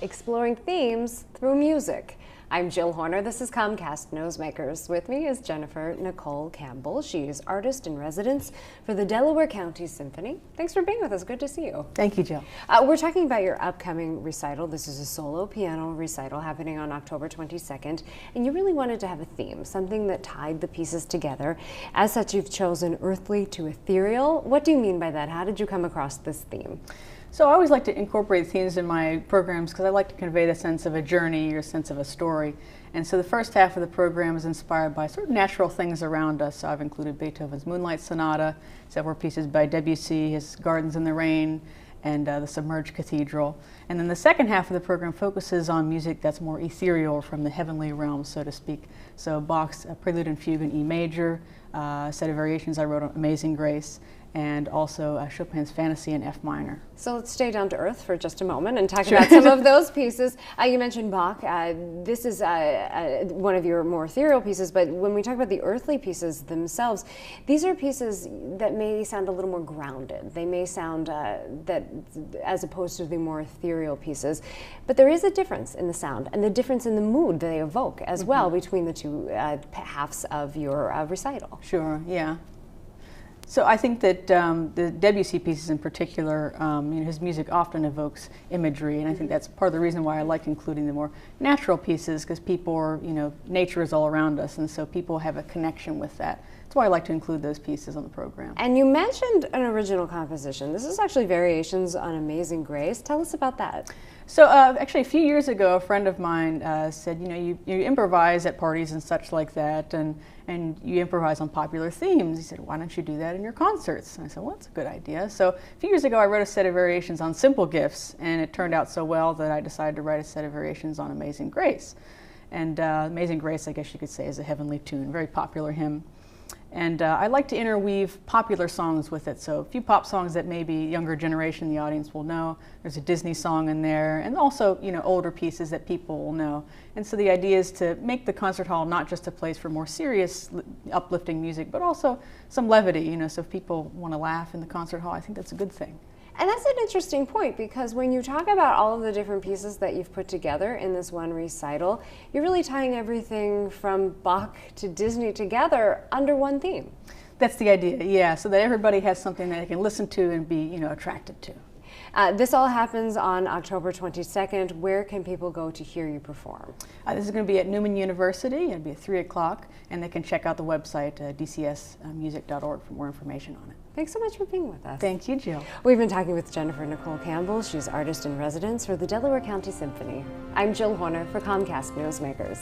exploring themes through music. I'm Jill Horner. This is Comcast Newsmakers. With me is Jennifer Nicole Campbell. She is artist in residence for the Delaware County Symphony. Thanks for being with us. Good to see you. Thank you, Jill. We're talking about your upcoming recital. This is a solo piano recital happening on October 22nd, and you really wanted to have a theme, something that tied the pieces together. As such, you've chosen earthly to ethereal. What do you mean by that? How did you come across this theme? So I always like to incorporate themes in my programs because I like to convey the sense of a journey or sense of a story. And so the first half of the program is inspired by sort of natural things around us. So I've included Beethoven's Moonlight Sonata, several pieces by Debussy, his Gardens in the Rain, and the Submerged Cathedral. And then the second half of the program focuses on music that's more ethereal, from the heavenly realm, so to speak. So Bach's Prelude and Fugue in E major, a set of variations I wrote on Amazing Grace, and also Chopin's Fantasy in F minor. So let's stay down to earth for just a moment and talk about some of those pieces. You mentioned Bach. This is one of your more ethereal pieces, but when we talk about the earthly pieces themselves, these are pieces that may sound a little more grounded. They may sound that as opposed to the more ethereal pieces, but there is a difference in the sound and the difference in the mood they evoke as well between the two halves of your recital. Sure, yeah. So I think that the Debussy pieces in particular, his music often evokes imagery, and I think that's part of the reason why I like including the more natural pieces, because people are, nature is all around us, and so people have a connection with that. That's why I like to include those pieces on the program. And you mentioned an original composition. This is actually variations on Amazing Grace. Tell us about that. So actually a few years ago, a friend of mine said, you improvise at parties and such like that, and you improvise on popular themes. He said, why don't you do that in your concerts? And I said, well, that's a good idea. So a few years ago, I wrote a set of variations on Simple Gifts, and it turned out so well that I decided to write a set of variations on Amazing Grace. And Amazing Grace, I guess you could say, is a heavenly tune, very popular hymn. And I like to interweave popular songs with it, so a few pop songs that maybe younger generation in the audience will know. There's a Disney song in there, and also older pieces that people will know. And so the idea is to make the concert hall not just a place for more serious, uplifting music, but also some levity. So if people want to laugh in the concert hall, I think that's a good thing. And that's an interesting point, because when you talk about all of the different pieces that you've put together in this one recital, you're really tying everything from Bach to Disney together under one theme. That's the idea, yeah, so that everybody has something that they can listen to and be, attracted to. This all happens on October 22nd. Where can people go to hear you perform? This is going to be at Newman University. It'll be at 3 o'clock, and they can check out the website, dcsmusic.org, for more information on it. Thanks so much for being with us. Thank you, Jill. We've been talking with Jennifer Nicole Campbell. She's artist in residence for the Delaware County Symphony. I'm Jill Horner for Comcast Newsmakers.